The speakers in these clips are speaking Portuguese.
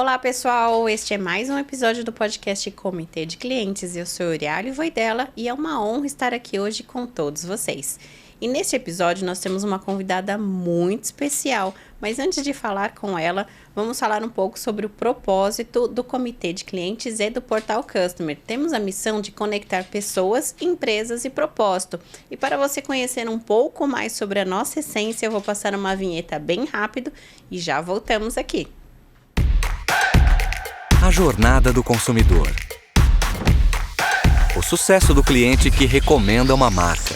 Olá pessoal, este é mais um episódio do podcast Comitê de Clientes. Eu sou Euriale Voidella e é uma honra estar aqui hoje com todos vocês. E neste episódio nós temos uma convidada muito especial, mas antes de falar com ela, vamos falar um pouco sobre o propósito do Comitê de Clientes e do Portal Customer. Temos a missão de conectar pessoas, empresas e propósito. E para você conhecer um pouco mais sobre a nossa essência, eu vou passar uma vinheta bem rápido e já voltamos aqui. A jornada do consumidor. O sucesso do cliente que recomenda uma marca.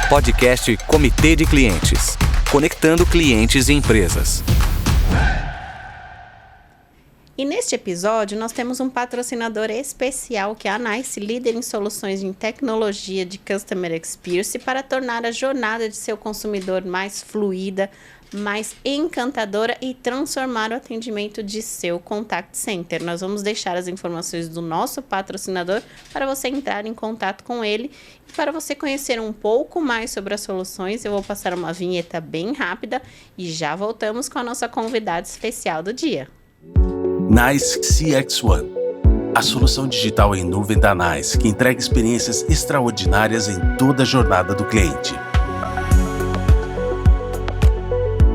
Podcast Comitê de Clientes. Conectando clientes e empresas. E neste episódio nós temos um patrocinador especial que é a NICE, líder em soluções em tecnologia de Customer Experience para tornar a jornada de seu consumidor mais fluida, mais encantadora e transformar o atendimento de seu contact center. Nós vamos deixar as informações do nosso patrocinador para você entrar em contato com ele e para você conhecer um pouco mais sobre as soluções. Eu vou passar uma vinheta bem rápida e já voltamos com a nossa convidada especial do dia. NICE CX1, a solução digital em nuvem da NICE que entrega experiências extraordinárias em toda a jornada do cliente.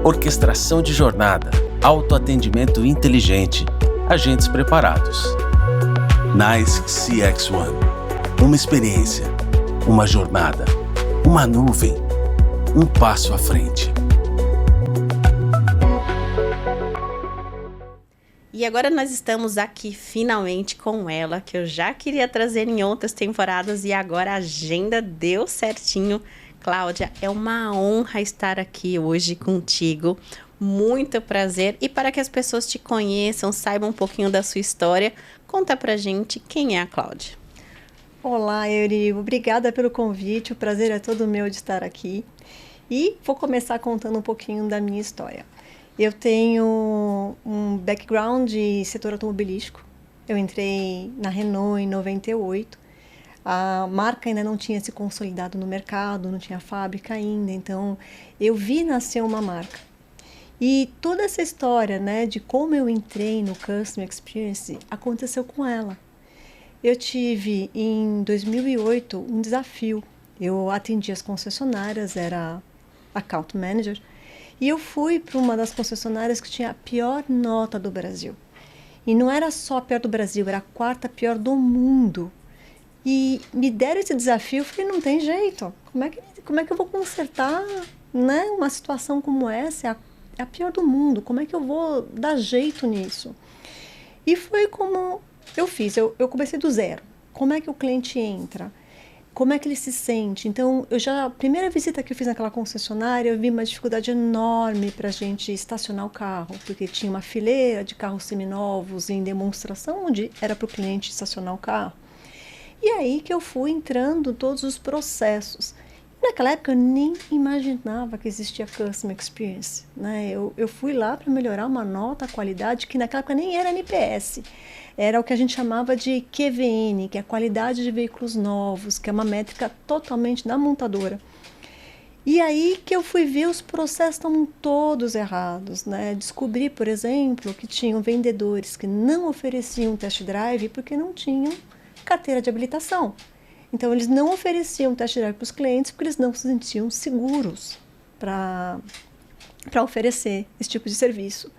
Orquestração de jornada, autoatendimento inteligente, agentes preparados. NICE CX1, uma experiência, uma jornada, uma nuvem, um passo à frente. E agora nós estamos aqui finalmente com ela, que eu já queria trazer em outras temporadas e agora a agenda deu certinho. Cláudia, é uma honra estar aqui hoje contigo, muito prazer. E para que as pessoas te conheçam, saibam um pouquinho da sua história, conta pra gente quem é a Cláudia. Olá, Euri, obrigada pelo convite, o prazer é todo meu de estar aqui. E vou começar contando um pouquinho da minha história. Eu tenho um background de setor automobilístico, eu entrei na Renault em 98. A marca ainda não tinha se consolidado no mercado, não tinha fábrica ainda, então eu vi nascer uma marca. E toda essa história, né, de como eu entrei no Customer Experience aconteceu com ela. Eu tive em 2008 um desafio. Eu atendi as concessionárias, era account manager, e eu fui para uma das concessionárias que tinha a pior nota do Brasil. E não era só a pior do Brasil, era a quarta pior do mundo. E me deram esse desafio, eu falei, não tem jeito. Como é que eu vou consertar, né, uma situação como essa? É a pior do mundo. Como é que eu vou dar jeito nisso? E foi como eu fiz. Eu comecei do zero. Como é que o cliente entra? Como é que ele se sente? Então, a primeira visita que eu fiz naquela concessionária, eu vi uma dificuldade enorme para a gente estacionar o carro, porque tinha uma fileira de carros seminovos em demonstração, onde era para o cliente estacionar o carro. E aí que eu fui entrando em todos os processos. Naquela época eu nem imaginava que existia Customer Experience, né? Eu fui lá para melhorar uma nota, a qualidade, que naquela época nem era NPS. Era o que a gente chamava de QVN, que é a qualidade de veículos novos, que é uma métrica totalmente da montadora. E aí que eu fui ver os processos estavam todos errados, né? Descobri, por exemplo, que tinham vendedores que não ofereciam test drive porque não tinham carteira de habilitação. Então, eles não ofereciam test drive para os clientes porque eles não se sentiam seguros para oferecer esse tipo de serviço.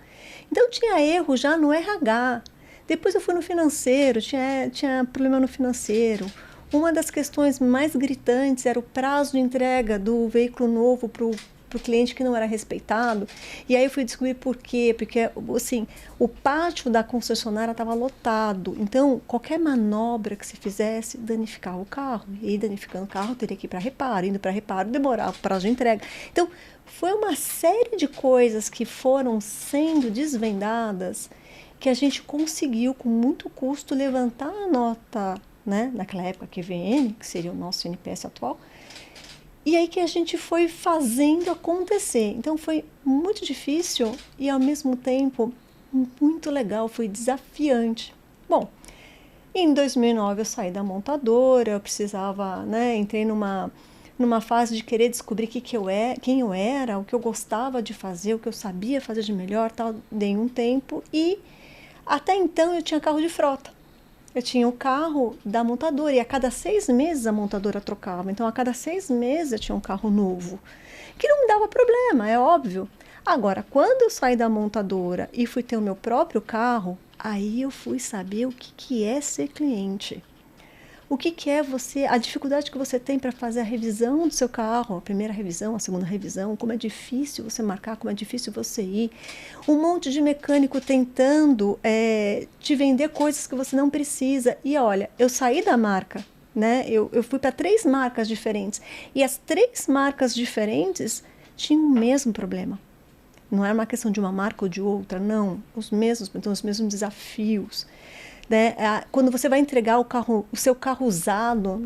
Então, tinha erro já no RH. Depois eu fui no financeiro, tinha problema no financeiro. Uma das questões mais gritantes era o prazo de entrega do veículo novo para o cliente que não era respeitado. E aí eu fui descobrir por quê. Porque, assim, o pátio da concessionária estava lotado. Então, qualquer manobra que se fizesse danificava o carro. E danificando o carro, teria que ir para reparo. Indo para reparo, demorava o prazo de entrega. Então, foi uma série de coisas que foram sendo desvendadas que a gente conseguiu, com muito custo, levantar a nota, né? Naquela época, QVN, que seria o nosso NPS atual. E aí que a gente foi fazendo acontecer. Então foi muito difícil e ao mesmo tempo muito legal, foi desafiante. Bom, em 2009 eu saí da montadora, eu precisava, né, entrei numa fase de querer descobrir quem eu era, o que eu gostava de fazer, o que eu sabia fazer de melhor, tal. Dei um tempo e Até então eu tinha carro de frota. Eu tinha o carro da montadora e a cada 6 meses a montadora trocava. Então, a cada 6 meses eu tinha um carro novo, que não me dava problema, é óbvio. Agora, quando eu saí da montadora e fui ter o meu próprio carro, aí eu fui saber o que é ser cliente. O que é você, a dificuldade que você tem para fazer a revisão do seu carro, a primeira revisão, a segunda revisão, como é difícil você marcar, como é difícil você ir. Um monte de mecânico tentando te vender coisas que você não precisa. E olha, eu saí da marca, né? Eu fui para 3 marcas diferentes. E as 3 marcas diferentes tinham o mesmo problema. Não era uma questão de uma marca ou de outra, não. Os mesmos desafios. Né? Quando você vai entregar o seu carro usado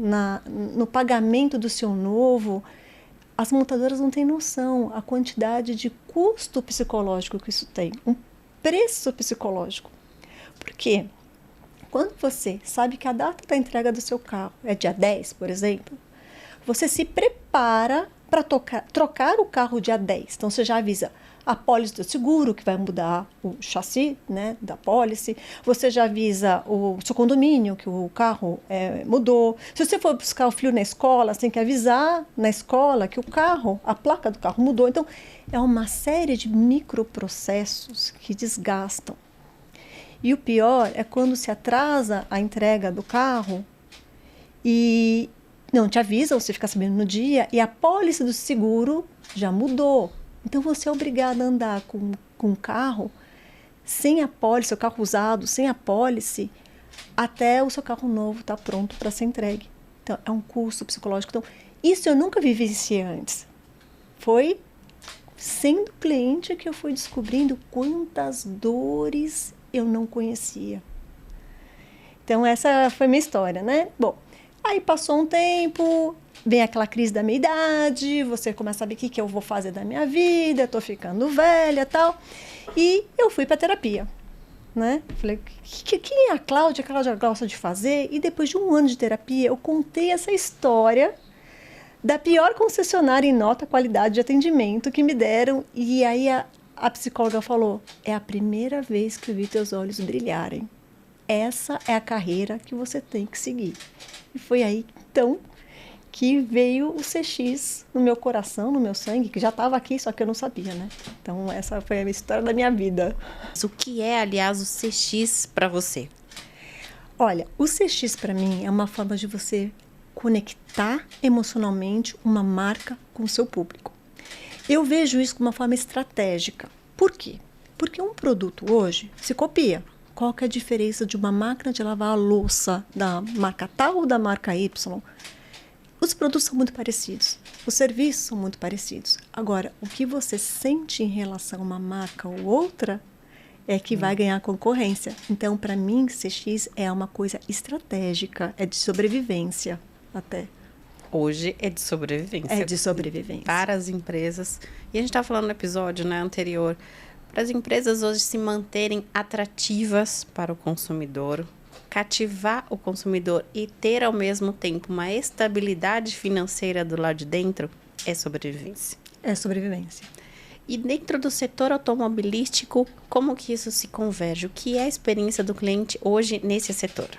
no pagamento do seu novo, as montadoras não têm noção a quantidade de custo psicológico que isso tem, um preço psicológico. Por quê? Quando você sabe que a data da entrega do seu carro é dia 10, por exemplo, você se prepara para trocar o carro dia 10. Então, você já avisa a pólice do seguro, que vai mudar o chassi, né, da pólice. Você já avisa o seu condomínio que o carro mudou. Se você for buscar o filho na escola, você tem que avisar na escola que a placa do carro mudou. Então, é uma série de microprocessos que desgastam. E o pior é quando se atrasa a entrega do carro e não te avisa, você fica sabendo no dia, e a pólice do seguro já mudou. Então, você é obrigado a andar com um carro sem a pólice, o carro usado, sem a pólice, até o seu carro novo estar pronto para ser entregue. Então, é um custo psicológico. Então, isso eu nunca vivenciei antes. Foi sendo cliente que eu fui descobrindo quantas dores eu não conhecia. Então, essa foi a minha história, né? Bom, aí passou um tempo, vem aquela crise da meia-idade, você começa a saber o que eu vou fazer da minha vida, estou ficando velha e tal. E eu fui para terapia, né? Falei, quem é a Cláudia? A Cláudia gosta de fazer. E depois de 1 ano de terapia, eu contei essa história da pior concessionária em nota qualidade de atendimento que me deram. E aí a psicóloga falou, é a primeira vez que eu vi teus olhos brilharem. Essa é a carreira que você tem que seguir. E foi aí, então, que veio o CX no meu coração, no meu sangue, que já estava aqui, só que eu não sabia, né? Então, essa foi a história da minha vida. O que é, aliás, o CX para você? Olha, o CX para mim é uma forma de você conectar emocionalmente uma marca com o seu público. Eu vejo isso como uma forma estratégica. Por quê? Porque um produto hoje se copia. Qual que é a diferença de uma máquina de lavar a louça da marca tal ou da marca Y? Os produtos são muito parecidos, os serviços são muito parecidos. Agora, o que você sente em relação a uma marca ou outra é que vai ganhar concorrência. Então, para mim, CX é uma coisa estratégica, é de sobrevivência até. Hoje é de sobrevivência. É de sobrevivência. Para as empresas. E a gente estava falando no episódio, né, anterior, para as empresas hoje se manterem atrativas para o consumidor, cativar o consumidor e ter ao mesmo tempo uma estabilidade financeira do lado de dentro, é sobrevivência. É sobrevivência. E dentro do setor automobilístico, como que isso se converge? O que é a experiência do cliente hoje nesse setor?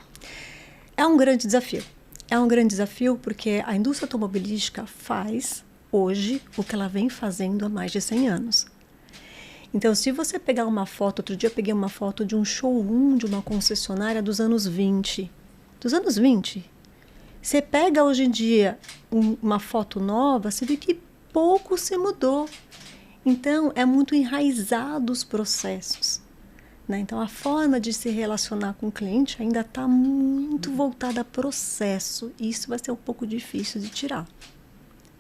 É um grande desafio. É um grande desafio porque a indústria automobilística faz hoje o que ela vem fazendo há mais de 100 anos. Então, se você pegar uma foto, outro dia eu peguei uma foto de um showroom de uma concessionária dos anos 20. Dos anos 20. Você pega hoje em dia uma foto nova, você vê que pouco se mudou. Então, é muito enraizado os processos, né? Então, a forma de se relacionar com o cliente ainda está muito voltada a processo. E isso vai ser um pouco difícil de tirar.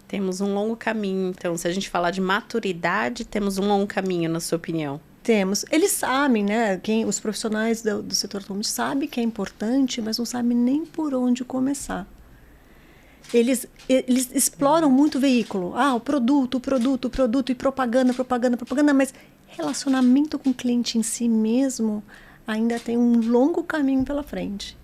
Temos um longo caminho. Então, se a gente falar de maturidade, temos um longo caminho, na sua opinião? Temos. Eles sabem, né? Os profissionais do setor automotivo sabem que é importante, mas não sabem nem por onde começar. Eles exploram muito o veículo. O produto, e propaganda, mas relacionamento com o cliente em si mesmo ainda tem um longo caminho pela frente.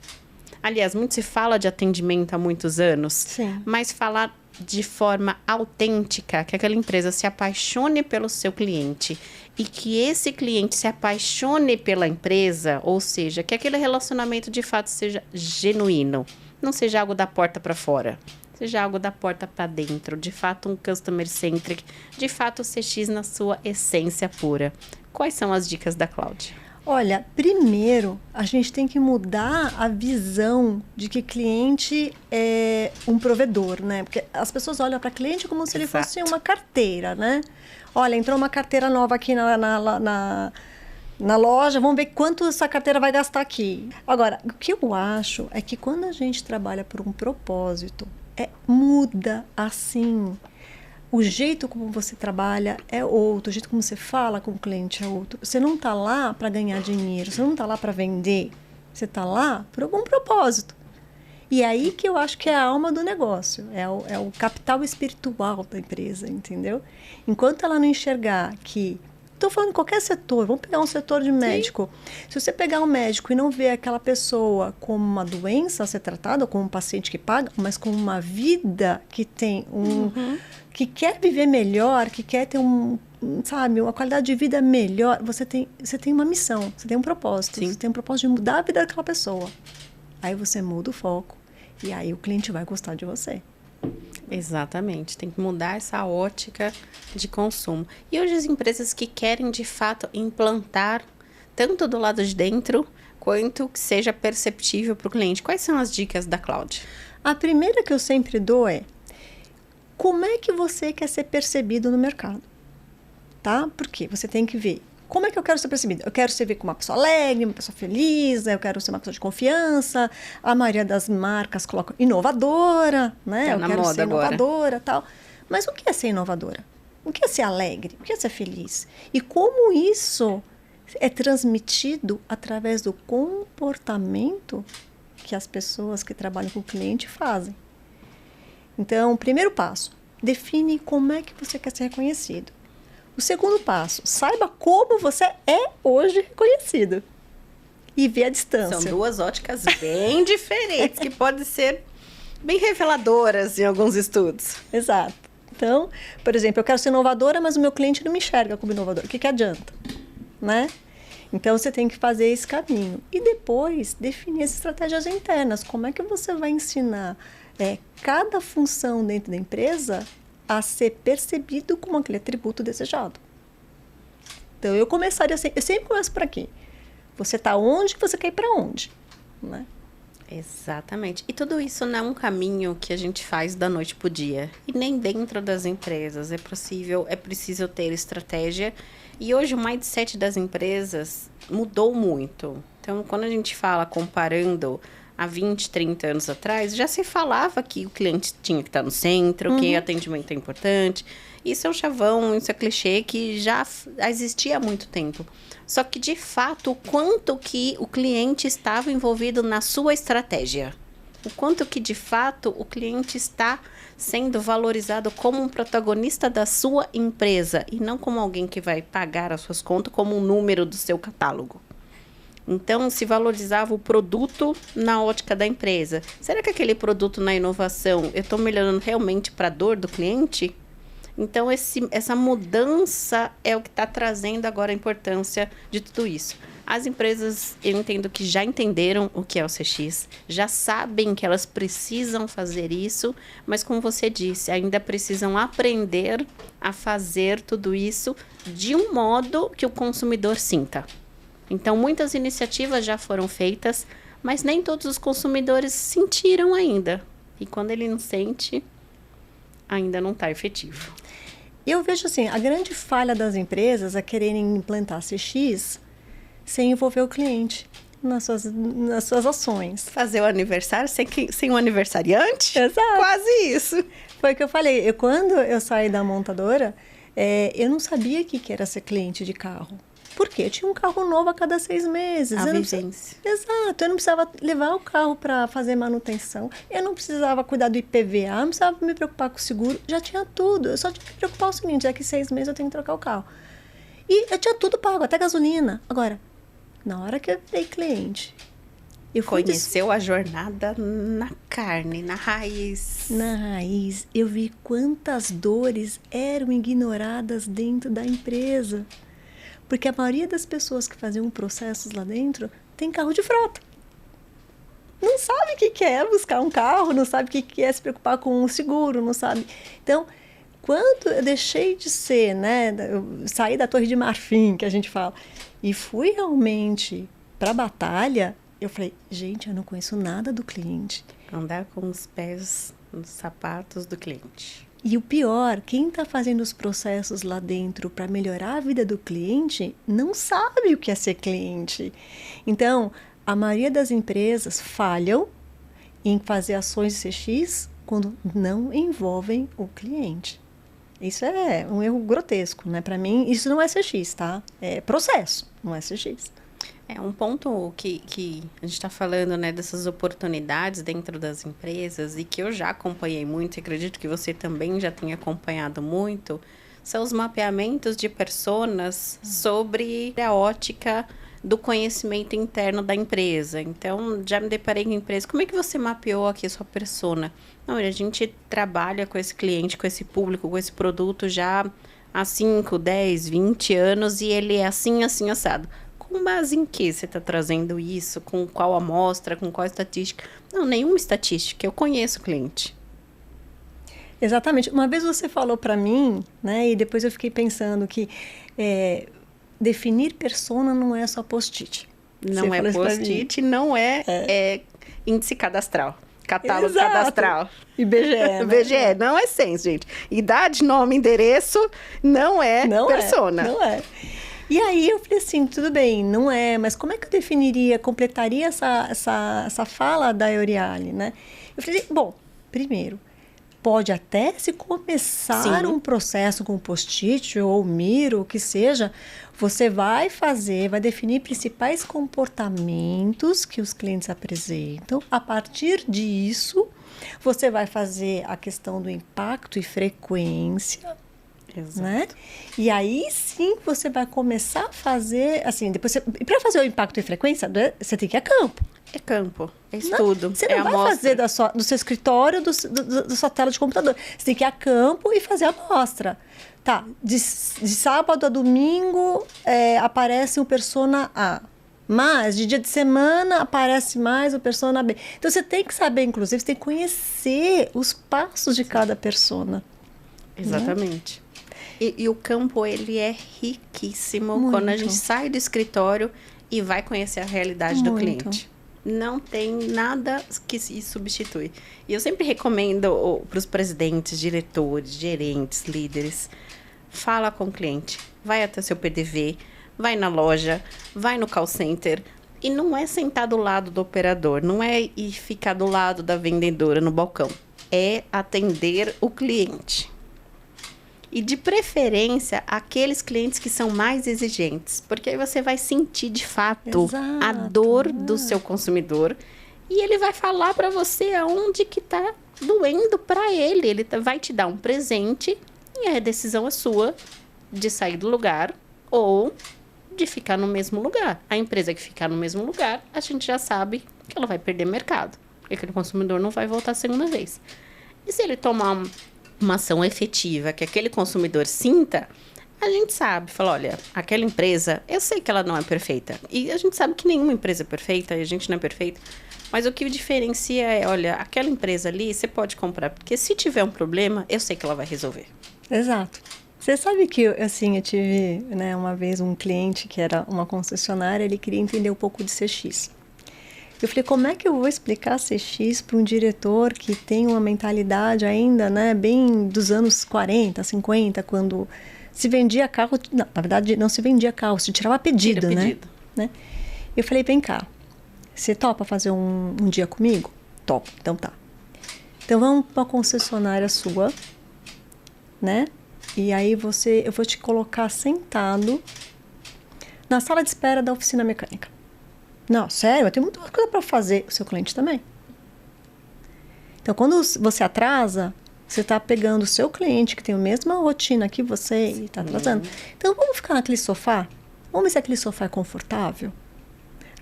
Aliás, muito se fala de atendimento há muitos anos, Sim. mas falar de forma autêntica, que aquela empresa se apaixone pelo seu cliente e que esse cliente se apaixone pela empresa, ou seja, que aquele relacionamento de fato seja genuíno, não seja algo da porta para fora, seja algo da porta para dentro, de fato um customer centric, de fato o CX na sua essência pura. Quais são as dicas da Cláudia? Olha, primeiro, a gente tem que mudar a visão de que cliente é um provedor, né? Porque as pessoas olham para cliente como se ele fosse uma carteira, né? Olha, entrou uma carteira nova aqui na loja, vamos ver quanto essa carteira vai gastar aqui. Agora, o que eu acho é que quando a gente trabalha por um propósito, muda assim. O jeito como você trabalha é outro, o jeito como você fala com o cliente é outro. Você não está lá para ganhar dinheiro, você não está lá para vender, você está lá por algum propósito. E é aí que eu acho que é a alma do negócio, é o capital espiritual da empresa, entendeu? Enquanto ela não enxergar que... Estou falando de qualquer setor, vamos pegar um setor de médico. Sim. Se você pegar um médico e não ver aquela pessoa como uma doença a ser tratada, ou como um paciente que paga, mas como uma vida que tem que quer viver melhor, que quer ter uma qualidade de vida melhor, você tem uma missão, você tem um propósito. Sim. Você tem um propósito de mudar a vida daquela pessoa. Aí você muda o foco e aí o cliente vai gostar de você. Exatamente, tem que mudar essa ótica de consumo. E hoje as empresas que querem de fato implantar, tanto do lado de dentro, quanto que seja perceptível para o cliente. Quais são as dicas da Cláudia? A primeira que eu sempre dou é: como é que você quer ser percebido no mercado? Tá? Porque você tem que ver. Como é que eu quero ser percebido? Eu quero ser visto como uma pessoa alegre, uma pessoa feliz, eu quero ser uma pessoa de confiança. A maioria das marcas coloca inovadora, né? Tá eu na quero moda ser inovadora, agora. Tal. Mas o que é ser inovadora? O que é ser alegre? O que é ser feliz? E como isso é transmitido através do comportamento que as pessoas que trabalham com o cliente fazem. Então, primeiro passo, define como é que você quer ser reconhecido. O segundo passo, saiba como você é hoje reconhecido. E vê a distância. São duas óticas bem diferentes, que podem ser bem reveladoras em alguns estudos. Exato. Então, por exemplo, eu quero ser inovadora, mas o meu cliente não me enxerga como inovadora. O que adianta? Né? Então, você tem que fazer esse caminho. E depois, definir as estratégias internas. Como é que você vai ensinar cada função dentro da empresa a ser percebido como aquele atributo desejado. Então, eu sempre começo por aqui. Você está onde, você quer ir para onde, né? Exatamente. E tudo isso não é um caminho que a gente faz da noite para o dia. E nem dentro das empresas. É preciso ter estratégia. E hoje o mindset das empresas mudou muito. Então, quando a gente fala comparando há 20, 30 anos atrás, já se falava que o cliente tinha que estar no centro, que atendimento é importante. Isso é um chavão, isso é clichê que já existia há muito tempo. Só que, de fato, o quanto que o cliente estava envolvido na sua estratégia. O quanto que, de fato, o cliente está sendo valorizado como um protagonista da sua empresa e não como alguém que vai pagar as suas contas como um número do seu catálogo. Então, se valorizava o produto na ótica da empresa. Será que aquele produto na inovação, eu estou melhorando realmente para a dor do cliente? Então, essa mudança é o que está trazendo agora a importância de tudo isso. As empresas, eu entendo que já entenderam o que é o CX, já sabem que elas precisam fazer isso, mas como você disse, ainda precisam aprender a fazer tudo isso de um modo que o consumidor sinta. Então, muitas iniciativas já foram feitas, mas nem todos os consumidores sentiram ainda. E quando ele não sente, ainda não está efetivo. Eu vejo assim, a grande falha das empresas é quererem implantar CX sem envolver o cliente nas suas ações. Fazer o aniversário sem um aniversariante? Exato. Quase isso. Foi o que eu falei. Quando eu saí da montadora, eu não sabia o que era ser cliente de carro. Por quê? Eu tinha um carro novo a cada 6 meses. Exato. Eu não precisava levar o carro para fazer manutenção. Eu não precisava cuidar do IPVA. Eu não precisava me preocupar com o seguro. Já tinha tudo. Eu só tinha que me preocupar com o seguinte. Daqui 6 meses eu tenho que trocar o carro. E eu tinha tudo pago, até gasolina. Agora, na hora que eu virei cliente... Conheceu a jornada na carne, na raiz. Na raiz, eu vi quantas dores eram ignoradas dentro da empresa. Porque a maioria das pessoas que faziam processos lá dentro tem carro de frota. Não sabe o que é buscar um carro, não sabe o que é se preocupar com um seguro, não sabe. Então, quando eu deixei de ser, né, eu saí da Torre de Marfim, que a gente fala, e fui realmente para a batalha, eu falei, gente, eu não conheço nada do cliente. Andar com os pés nos sapatos do cliente. E o pior, quem está fazendo os processos lá dentro para melhorar a vida do cliente não sabe o que é ser cliente. Então, a maioria das empresas falham em fazer ações de CX quando não envolvem o cliente. Isso é um erro grotesco, né? Para mim, isso não é CX, tá? É processo, não é CX. É um ponto que a gente está falando, né, dessas oportunidades dentro das empresas e que eu já acompanhei muito, e acredito que você também já tenha acompanhado muito, são os mapeamentos de personas sobre a ótica do conhecimento interno da empresa. Então, já me deparei com a empresa. Como é que você mapeou aqui a sua persona? Não, a gente trabalha com esse cliente, com esse público, com esse produto já há 5, 10, 20 anos e ele é assim, assim, assado. Com base em que você está trazendo isso? Com qual amostra? Com qual estatística? Não, nenhuma estatística. Eu conheço o cliente. Exatamente. Uma vez você falou para mim, né, e depois eu fiquei pensando que definir persona não é só post-it. Não é post-it, não é índice cadastral. Catálogo Exato. cadastral. IBGE, né? IBGE, não é senso, gente. Idade, nome, endereço, não é persona. Não é. E aí eu falei assim, tudo bem, não é, mas como é que eu definiria, completaria essa fala da Euriale, né? Eu falei, bom, primeiro, pode até se começar um processo com post-it ou Miro, o que seja, você vai definir principais comportamentos que os clientes apresentam. A partir disso, você vai fazer a questão do impacto e frequência. Exato. Né? E aí sim você vai começar a fazer, assim, depois para fazer o impacto e frequência, você tem que ir a campo. É campo, é estudo. Você não vai fazer do seu escritório, da sua tela de computador. Você tem que ir a campo e fazer a amostra. Tá, de sábado a domingo aparece o persona A. Mas de dia de semana aparece mais o persona B. Então você tem que saber, inclusive, você tem que conhecer os passos de cada persona. Exatamente. E o campo, ele é riquíssimo Muito. quando a gente sai do escritório e vai conhecer a realidade do cliente. Não tem nada que se substitui. E eu sempre recomendo para os presidentes, diretores, gerentes, líderes, fala com o cliente. Vai até seu PDV, vai na loja, vai no call center. E não é sentar do lado do operador, não é ir ficar do lado da vendedora no balcão. É atender o cliente. E de preferência, aqueles clientes que são mais exigentes. Porque aí você vai sentir de fato a dor do seu consumidor. E ele vai falar para você aonde que tá doendo para ele. Ele vai te dar um presente e a decisão é sua de sair do lugar ou de ficar no mesmo lugar. A empresa que ficar no mesmo lugar, a gente já sabe que ela vai perder mercado. E aquele consumidor não vai voltar a segunda vez. E se ele tomar uma ação efetiva que aquele consumidor sinta, a gente sabe, fala, olha, aquela empresa, eu sei que ela não é perfeita. E a gente sabe que nenhuma empresa é perfeita, e a gente não é perfeito. Mas o que o diferencia é, olha, aquela empresa ali, você pode comprar. Porque se tiver um problema, eu sei que ela vai resolver. Exato. Você sabe que, assim, eu tive, né, uma vez um cliente que era uma concessionária, ele queria entender um pouco de CX. Eu falei, como é que eu vou explicar CX para um diretor que tem uma mentalidade ainda, né, bem dos anos 40, 50, quando se vendia carro... Não, na verdade, não se vendia carro, se tirava pedido, né? Eu falei, vem cá, você topa fazer um dia comigo? Topo, então tá. Então vamos para uma concessionária sua, né? E aí eu vou te colocar sentado na sala de espera da oficina mecânica. Não, sério, eu tenho muita coisa para fazer. O seu cliente também. Então, quando você atrasa, você está pegando o seu cliente, que tem a mesma rotina que você, e está atrasando. Então, vamos ficar naquele sofá? Vamos ver se aquele sofá é confortável?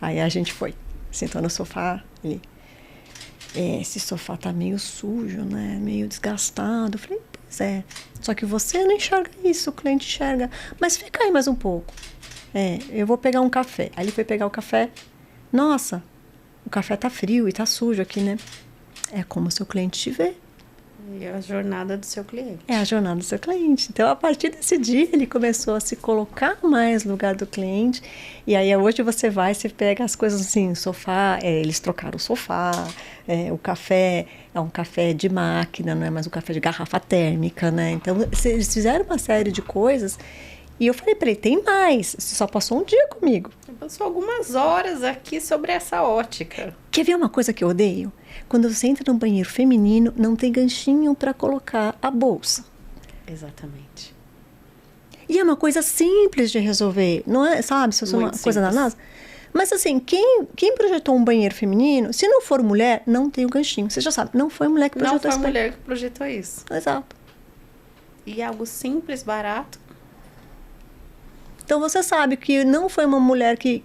Aí a gente foi. Sentou no sofá, ele esse sofá tá meio sujo, né? Meio desgastado. Eu falei, pois é. Só que você não enxerga isso, o cliente enxerga. Mas fica aí mais um pouco. Eu vou pegar um café. Aí ele foi pegar o café. Nossa, o café tá frio e tá sujo aqui, né? É como o seu cliente te vê. E a jornada do seu cliente. É a jornada do seu cliente. Então, a partir desse dia, ele começou a se colocar mais no lugar do cliente. E aí, hoje você pega as coisas assim, sofá, eles trocaram o sofá, o café é um café de máquina, não é mais um café de garrafa térmica, né? Então, eles fizeram uma série de coisas. E eu falei para ele, tem mais, você só passou um dia comigo. Passou algumas horas aqui sobre essa ótica. Quer ver uma coisa que eu odeio? Quando você entra no banheiro feminino, não tem ganchinho para colocar a bolsa. Exatamente. E é uma coisa simples de resolver, não é, sabe? Se fosse uma coisa da NASA. Mas assim, quem projetou um banheiro feminino, se não for mulher, não tem o ganchinho. Você já sabe, não foi mulher que projetou isso. Não foi mulher que projetou isso. Exato. E algo simples, barato. Então, você sabe que não foi uma mulher que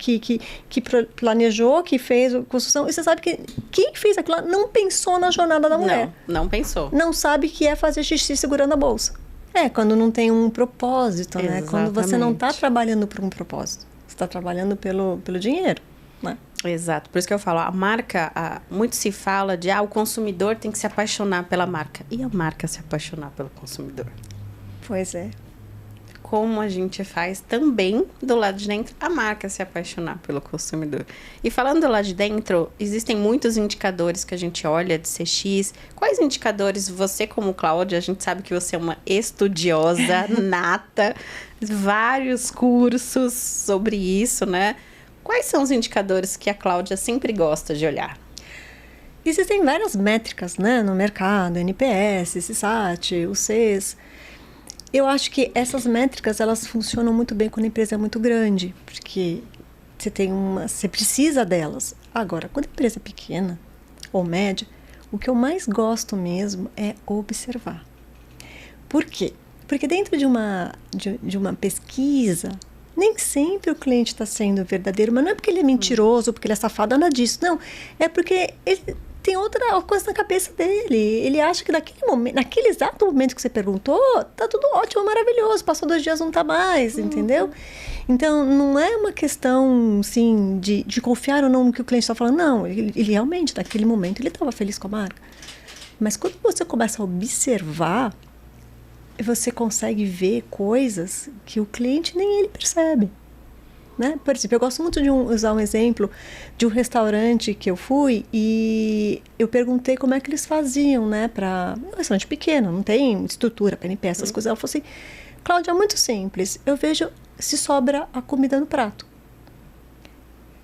planejou, que fez a construção. E você sabe que quem fez aquilo não pensou na jornada da mulher. Não pensou. Não sabe que é fazer xixi segurando a bolsa. Quando não tem um propósito, né? Quando você não está trabalhando por um propósito. Você está trabalhando pelo dinheiro, né? Exato. Por isso que eu falo, a marca, muito se fala de, o consumidor tem que se apaixonar pela marca. E a marca se apaixonar pelo consumidor? Pois é. Como a gente faz também do lado de dentro a marca se apaixonar pelo consumidor. E falando do lado de dentro, existem muitos indicadores que a gente olha de CX. Quais indicadores você, como Cláudia, a gente sabe que você é uma estudiosa nata, vários cursos sobre isso, né? Quais são os indicadores que a Cláudia sempre gosta de olhar? Existem várias métricas, né, no mercado, NPS, CSAT, o CES. Eu acho que essas métricas, elas funcionam muito bem quando a empresa é muito grande, porque você precisa delas. Agora, quando a empresa é pequena ou média, o que eu mais gosto mesmo é observar. Por quê? Porque dentro de uma pesquisa, nem sempre o cliente está sendo verdadeiro, mas não é porque ele é mentiroso, porque ele é safado, nada disso. Não, é porque ele tem outra coisa na cabeça dele. Ele acha que naquele exato momento que você perguntou, tá tudo ótimo, maravilhoso, passou 2 dias, não tá mais, entendeu? Então, não é uma questão, assim, de confiar ou não no que o cliente está falando. Não, ele realmente, naquele momento, ele estava feliz com a marca. Mas quando você começa a observar, você consegue ver coisas que o cliente nem ele percebe. Né? Por exemplo, eu gosto muito de usar um exemplo de um restaurante que eu fui e eu perguntei como é que eles faziam, né? Para um restaurante pequeno, não tem estrutura, PNP, essas coisas. Ela falou assim, Cláudia, é muito simples. Eu vejo se sobra a comida no prato.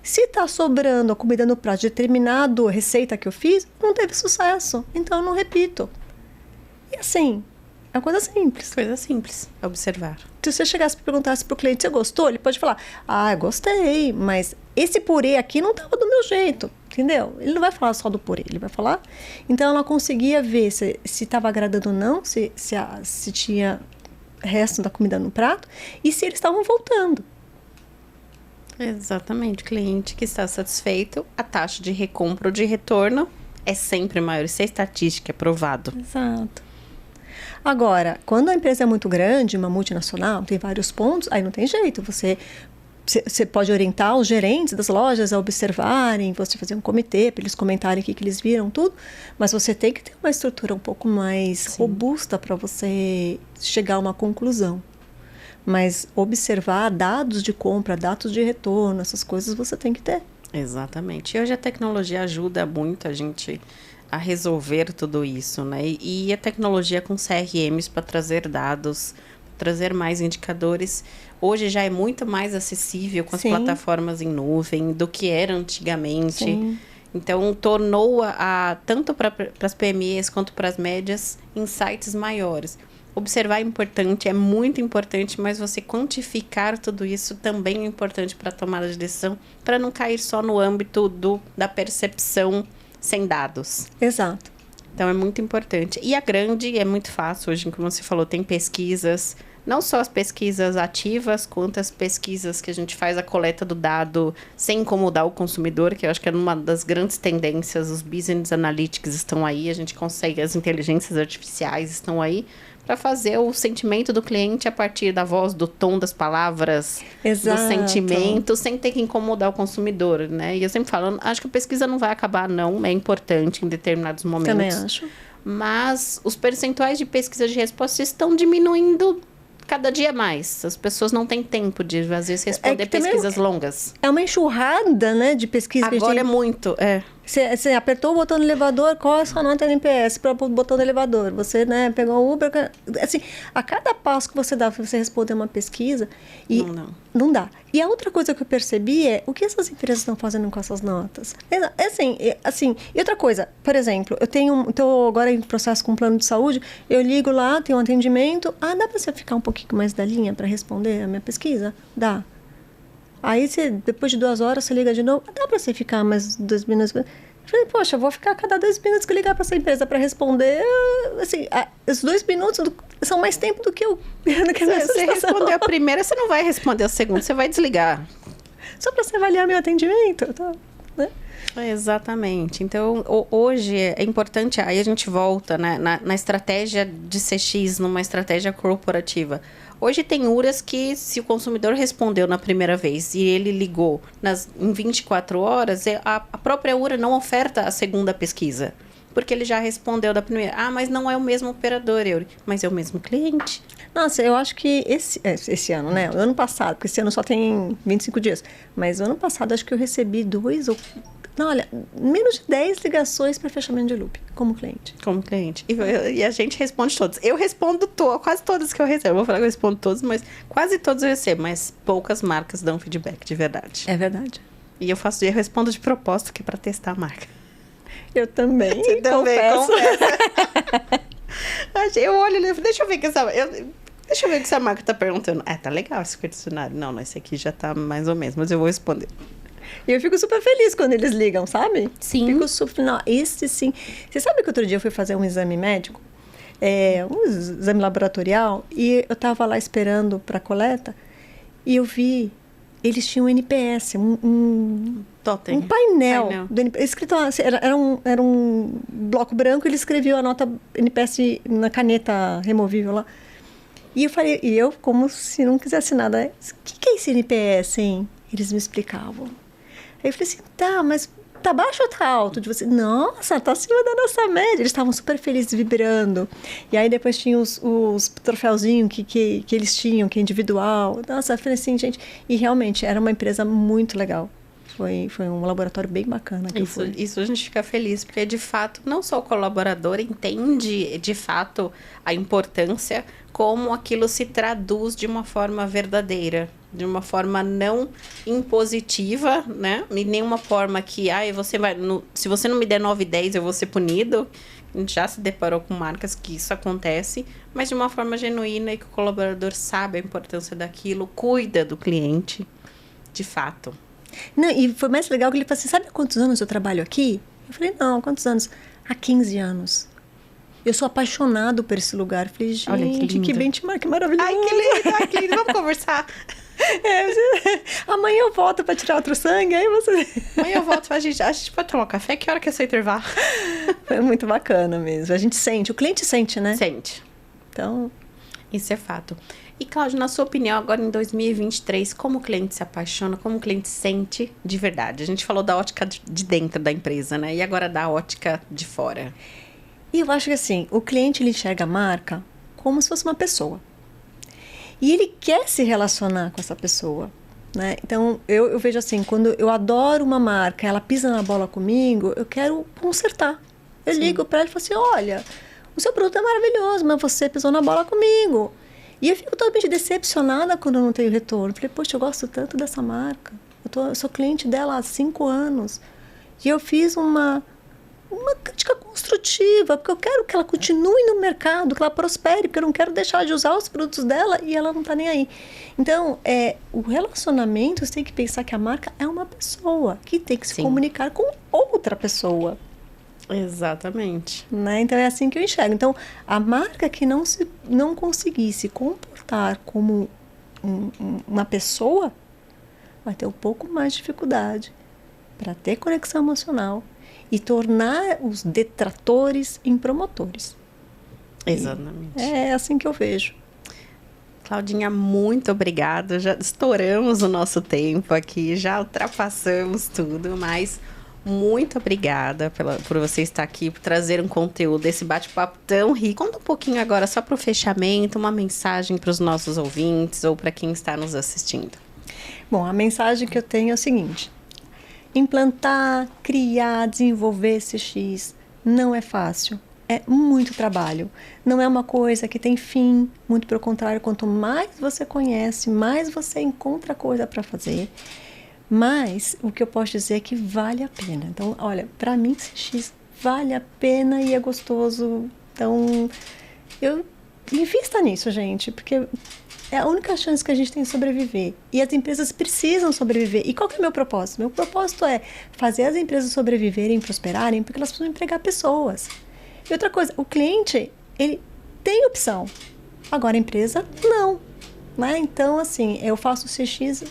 Se está sobrando a comida no prato de determinada receita que eu fiz, não teve sucesso. Então, eu não repito. E assim, é uma coisa simples. Coisa simples, observar. Se você chegasse e perguntasse para o cliente, você gostou? Ele pode falar, eu gostei, mas esse purê aqui não estava do meu jeito, entendeu? Ele não vai falar só do purê, ele vai falar. Então, ela conseguia ver se estava agradando ou não, se tinha resto da comida no prato e se eles estavam voltando. Exatamente. Cliente que está satisfeito, a taxa de recompra ou de retorno é sempre maior. Isso é estatística, é provado. Exato. Agora, quando a empresa é muito grande, uma multinacional, tem vários pontos, aí não tem jeito. Você pode orientar os gerentes das lojas a observarem, você fazer um comitê para eles comentarem o que eles viram, tudo. Mas você tem que ter uma estrutura um pouco mais robusta para você chegar a uma conclusão. Mas observar dados de compra, dados de retorno, essas coisas você tem que ter. Exatamente. E hoje a tecnologia ajuda muito a gente a resolver tudo isso, né? E a tecnologia com CRMs para trazer dados, trazer mais indicadores, hoje já é muito mais acessível com as plataformas em nuvem do que era antigamente. Sim. Então, tornou tanto para as PMEs quanto para as médias insights maiores. Observar é importante, é muito importante, mas você quantificar tudo isso também é importante para a tomada de decisão, para não cair só no âmbito da percepção sem dados. Exato. Então, é muito importante. E a grande é muito fácil hoje, como você falou, tem pesquisas, não só as pesquisas ativas, quanto as pesquisas que a gente faz a coleta do dado sem incomodar o consumidor, que eu acho que é uma das grandes tendências. Os business analytics estão aí, a gente consegue, as inteligências artificiais estão aí para fazer o sentimento do cliente a partir da voz, do tom das palavras, Exato. do sentimento, sem ter que incomodar o consumidor, né? E eu sempre falo, acho que a pesquisa não vai acabar, não, é importante em determinados momentos. Também acho. Mas os percentuais de pesquisa de resposta estão diminuindo cada dia mais. As pessoas não têm tempo de, às vezes, responder pesquisas longas. É uma enxurrada, né, de pesquisa. Agora é muito, Você apertou o botão do elevador, qual é a sua nota NPS para o botão do elevador? Você, né, pegou o Uber... Assim, a cada passo que você dá para você responder uma pesquisa... E não dá. E a outra coisa que eu percebi é o que essas empresas estão fazendo com essas notas. Assim, e outra coisa, por exemplo, eu estou agora em processo com um plano de saúde, eu ligo lá, tenho um atendimento, dá para você ficar um pouquinho mais da linha para responder a minha pesquisa? Dá. Aí, depois de 2 horas, você liga de novo. Dá para você ficar mais 2 minutos? Eu falei, poxa, eu vou ficar a cada 2 minutos que eu ligar para essa empresa para responder. Assim, os 2 minutos são mais tempo do que eu. Você respondeu a primeira, você não vai responder a segunda, você vai desligar. Só para você avaliar meu atendimento, tá? Né? Exatamente. Então, hoje é importante, aí a gente volta, né, na estratégia de CX, numa estratégia corporativa. Hoje tem URAs que, se o consumidor respondeu na primeira vez e ele ligou em 24 horas, a própria URA não oferta a segunda pesquisa. Porque ele já respondeu da primeira. Mas não é o mesmo operador, mas é o mesmo cliente. Nossa, eu acho que esse ano, né? O ano passado, porque esse ano só tem 25 dias. Mas o ano passado, acho que eu recebi 2 ou... Não, olha, menos de 10 ligações para fechamento de loop, como cliente. Como cliente. E a gente responde todas. Eu respondo quase todas que eu recebo. Eu vou falar que eu respondo todas, mas quase todas eu recebo. Mas poucas marcas dão feedback de verdade. É verdade. E eu respondo de propósito, que é para testar a marca. Eu também. Você também confessa. Eu olho, deixa eu ver o que essa marca tá perguntando. Tá legal esse questionário. Não, esse aqui já tá mais ou menos, mas eu vou responder. E eu fico super feliz quando eles ligam, sabe? Sim. Fico super... Não, esse sim. Você sabe que outro dia eu fui fazer um exame médico? Um exame laboratorial. E eu tava lá esperando pra coleta. E eu vi... Eles tinham um NPS, Totem. Um painel. Do NPS, escrito, era um bloco branco, ele escreveu a nota NPS na caneta removível lá. E eu como se não quisesse nada, o que é esse NPS, hein? Eles me explicavam. Aí eu falei assim, mas tá baixo ou tá alto de você? Nossa, tá acima da nossa média. Eles estavam super felizes, vibrando. E aí depois tinha os troféuzinhos que eles tinham, que é individual. Nossa, eu falei assim, gente... E realmente, era uma empresa muito legal. Foi um laboratório bem bacana que eu fui. Isso a gente fica feliz, porque de fato, não só o colaborador entende de fato a importância, como aquilo se traduz de uma forma verdadeira, de uma forma não impositiva, né? E nenhuma forma que, se você não me der 9 e 10, eu vou ser punido. A gente já se deparou com marcas que isso acontece, mas de uma forma genuína e que o colaborador sabe a importância daquilo, cuida do cliente, de fato. Não, e foi mais legal que ele falou assim, sabe há quantos anos eu trabalho aqui? Eu falei, não, quantos anos? Há 15 anos. Eu sou apaixonado por esse lugar. Eu falei, gente, olha que benchmark maravilhoso. Ai, que lindo, vamos conversar. Amanhã eu volto para tirar outro sangue, aí você... Amanhã eu volto, a gente pode tomar um café? Que hora que é seu intervalo? Foi muito bacana mesmo. A gente sente, o cliente sente, né? Sente. Então... Isso é fato. E, Cláudia, na sua opinião, agora em 2023, como o cliente se apaixona, como o cliente sente de verdade? A gente falou da ótica de dentro da empresa, né? E agora da ótica de fora. E eu acho que assim, o cliente ele enxerga a marca como se fosse uma pessoa. E ele quer se relacionar com essa pessoa, né? Então, eu vejo assim, quando eu adoro uma marca, ela pisa na bola comigo, eu quero consertar. Eu ligo para ela e falo assim, olha, o seu produto é maravilhoso, mas você pisou na bola comigo. E eu fico totalmente decepcionada quando eu não tenho retorno. Falei, poxa, eu gosto tanto dessa marca. Eu sou cliente dela há 5 anos. E eu fiz uma crítica construtiva, porque eu quero que ela continue no mercado, que ela prospere, porque eu não quero deixar de usar os produtos dela e ela não está nem aí. Então, o relacionamento, você tem que pensar que a marca é uma pessoa que tem que se comunicar com outra pessoa. Exatamente. Né? Então, é assim que eu enxergo. Então, a marca que não conseguir se comportar tratar como uma pessoa, vai ter um pouco mais de dificuldade para ter conexão emocional e tornar os detratores em promotores. Exatamente. É assim que eu vejo. Claudinha, muito obrigada. Já estouramos o nosso tempo aqui, já ultrapassamos tudo, mas muito obrigada por você estar aqui, por trazer um conteúdo, esse bate-papo tão rico. Conta um pouquinho agora, só para o fechamento, uma mensagem para os nossos ouvintes ou para quem está nos assistindo. Bom, a mensagem que eu tenho é o seguinte: implantar, criar, desenvolver CX não é fácil. É muito trabalho. Não é uma coisa que tem fim. Muito pelo contrário, quanto mais você conhece, mais você encontra coisa para fazer. Mas o que eu posso dizer é que vale a pena. Então, olha, para mim CX vale a pena e é gostoso. Então, eu invista nisso, gente, porque é a única chance que a gente tem de sobreviver. E as empresas precisam sobreviver. E qual que é o meu propósito? Meu propósito é fazer as empresas sobreviverem, prosperarem, porque elas precisam empregar pessoas. E outra coisa, o cliente, ele tem opção. Agora a empresa, não. Né? Então, assim, eu faço o CX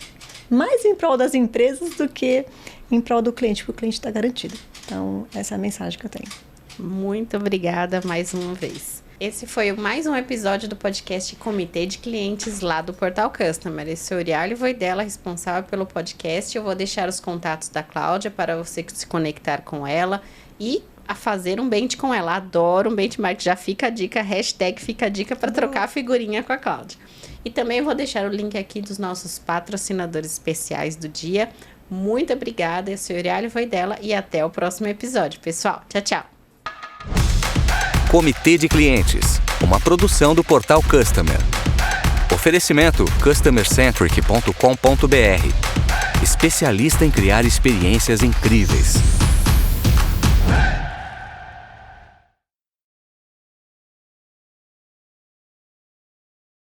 mais em prol das empresas do que em prol do cliente, porque o cliente está garantido. Então, essa é a mensagem que eu tenho. Muito obrigada mais uma vez. Esse foi mais um episódio do podcast Comitê de Clientes lá do Portal Customer. Esse é o Urialho Voidella, responsável pelo podcast. Eu vou deixar os contatos da Cláudia para você se conectar com ela e a fazer um bench com ela. Adoro um benchmark. Já fica a dica, hashtag fica a dica para trocar figurinha com a Cláudia. E também vou deixar o link aqui dos nossos patrocinadores especiais do dia. Muito obrigada. Eu sou Urialho Voidella e até o próximo episódio, pessoal. Tchau, tchau. Comitê de Clientes, uma produção do Portal Customer. Oferecimento customercentric.com.br. Especialista em criar experiências incríveis.